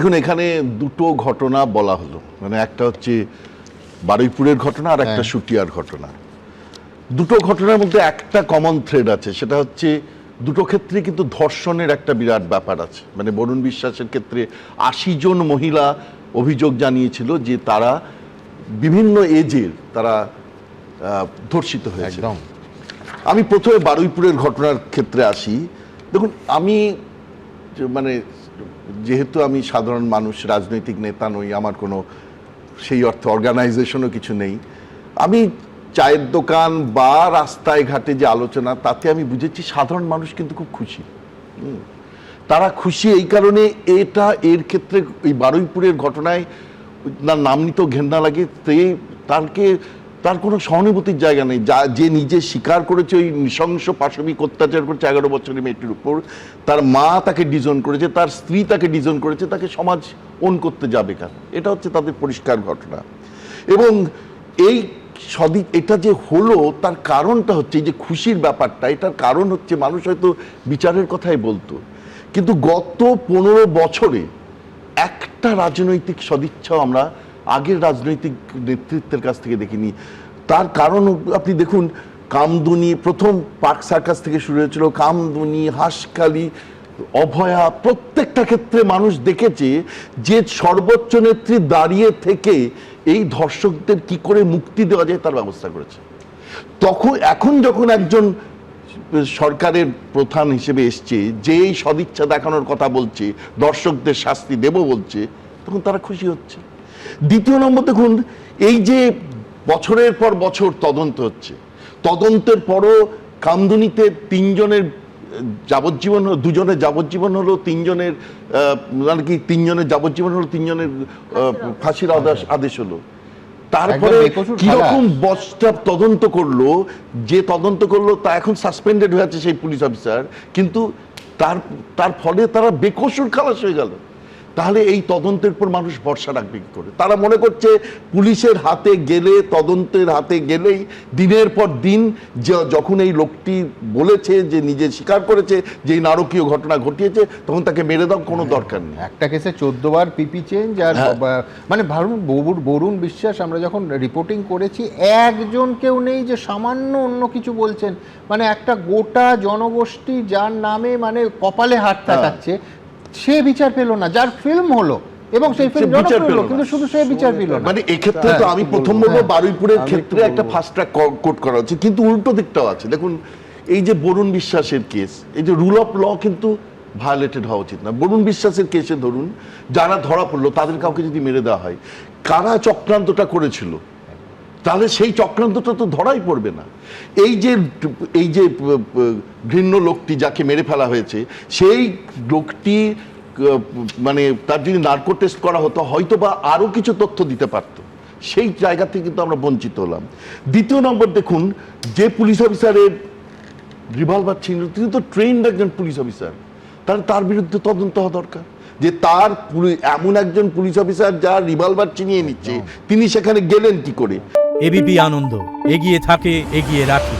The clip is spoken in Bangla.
দেখুন, এখানে দুটো ঘটনা বলা হলো, মানে একটা হচ্ছে বারুইপুরের ঘটনা আর একটা শুটিয়ার ঘটনা। দুটো ঘটনার মধ্যে একটা কমন থ্রেড আছে, সেটা হচ্ছে দুটো ক্ষেত্রে কিন্তু ধর্ষণের একটা বিরাট ব্যাপার আছে। মানে বরুণ বিশ্বাসের ক্ষেত্রে ৮০ জন মহিলা অভিযোগ জানিয়েছিল যে তারা বিভিন্ন এজের তারা ধর্ষিত হয়েছে। আমি প্রথমে বারুইপুরের ঘটনার ক্ষেত্রে আসি। দেখুন, আমি মানে যেহেতু আমি সাধারণ মানুষ, রাজনৈতিক নেতা নই, আমার কোনো সেই অর্থে অর্গানাইজেশনও কিছু নেই, আমি চায়ের দোকান বা রাস্তায় ঘাটে যে আলোচনা, তাতে আমি বুঝেছি সাধারণ মানুষ কিন্তু খুব খুশি। তারা খুশি এই কারণে, এর ক্ষেত্রে এই বারুইপুরের ঘটনায় নাম নিতেও ঘেন্না লাগে। তার কোনো সহানুভূতির জায়গা নেই। যে নিজে স্বীকার করেছে ওই নৃশংস পাশবিক অত্যাচার করেছে 11 বছরের মেয়েটির উপর, তার মা তাকে ডিজোন করেছে, তার স্ত্রী তাকে ডিজোন করেছে, তাকে সমাজ ওন করতে যাবে কেন? এটা হচ্ছে তাদের পরিষ্কার ঘটনা। এবং এটা যে হলো, তার কারণটা হচ্ছে এই যে খুশির ব্যাপারটা, এটার কারণ হচ্ছে মানুষ হয়তো বিচারের কথাই বলতো, কিন্তু গত 15 বছরে একটা রাজনৈতিক সদিচ্ছাও আমরা আগের রাজনৈতিক নেতৃত্বের কাছ থেকে দেখিনি। তার কারণ আপনি দেখুন, কামদুনি প্রথম পার্ক সার্কাস থেকে শুরু হয়েছিল, কামদুনি, হাঁসখালি, অভয়া, প্রত্যেকটা ক্ষেত্রে মানুষ দেখেছে যে সর্বোচ্চ নেত্রী দাঁড়িয়ে থেকে এই ধর্ষকদের কি করে মুক্তি দেওয়া যায় তার ব্যবস্থা করেছে। এখন যখন একজন সরকারের প্রধান হিসেবে এসছে, যে এই সদিচ্ছা দেখানোর কথা বলছে, দর্শকদের শাস্তি দেব বলছে, তখন তারা খুশি হচ্ছে। দ্বিতীয় নম্বর, দেখুন, এই যে বছরের পর বছর তদন্ত হচ্ছে, তদন্তের পরও কামদুনিতে 3 জনের যাবজ্জীবন হলো, 2 জনের যাবজ্জীবন হলো, 3 জনের মানে কি 3 জনের যাবজ্জীবন হলো, 3 জনের ফাঁসির আদেশ হলো। তারপরে কিরকম বস্তা তদন্ত করলো, যে তদন্ত করলো তা এখন সাসপেন্ডেড হয়ে আছে সেই পুলিশ অফিসার, কিন্তু তার ফলে তারা বেকসুর খালাস হয়ে গেল। তাহলে এই তদন্তের পর মানুষ ভরসা রাখবে কি করে? তারা মনে করছে পুলিশের হাতে গেলে, তদন্তের হাতে গেলেই দিনের পর দিন, যখন এই লোকটি বলেছে, যে নিজে স্বীকার করেছে যে এই নারকীয় ঘটনা ঘটিয়েছে, তখন তাকে মেরে দাও, কোনো দরকার নেই। একটা কেসে 14 বার পিপি চেঞ্জ। আর মানে ভাবুন, বরুণ বিশ্বাস আমরা যখন রিপোর্টিং করেছি, একজন কেউ নেই যে সামান্য অন্য কিছু বলছেন। মানে একটা গোটা জনগোষ্ঠী যার নামে মানে কপালে হাত থাকাচ্ছে, সে বিচার পেল না, যার ফিল্ম হলো এবং সেই ফিল্ম জনপ্রিয় হলো, কিন্তু শুধু সে বিচার পেল না। মানে এই ক্ষেত্রে তো আমি প্রথম বলবো, বারুইপুরের ক্ষেত্রে একটা ফাস্ট ট্র্যাক কোর্ট করা হচ্ছে, কিন্তু উল্টো দিকটাও আছে। দেখুন, এই যে বরুণ বিশ্বাসের কেস, এই যে রুল অফ ল কিন্তু ভায়োলেটেড হওয়া উচিত না। বরুণ বিশ্বাসের কেসে ধরুন, যারা ধরা পড়লো তাদের কাউকে যদি মেরে দেওয়া হয়, কারা চক্রান্তটা করেছিল, তাহলে সেই চক্রান্তটা তো ধরাই পড়বে না। এই যে ঘৃণ্য লোকটি যাকে মেরে ফেলা হয়েছে, সেই লোকটি মানে তার যদি নার্কো টেস্ট করা হতো, হয়তো বা আরো কিছু তথ্য দিতে পারতো। সেই জায়গা থেকে কিন্তু আমরা বঞ্চিত হলাম। দ্বিতীয় নম্বর, দেখুন, যে পুলিশ অফিসারের রিভলভার ছিল, তিনি তো ট্রেন্ড একজন পুলিশ অফিসার, তাহলে তার বিরুদ্ধে তদন্ত হওয়া দরকার। যে এমন একজন পুলিশ অফিসার যার রিভলভার চিনিয়ে নিচ্ছে, তিনি সেখানে গেলেন কি করে? এবিপি আনন্দ, এগিয়ে থাকে, এগিয়ে রাখে।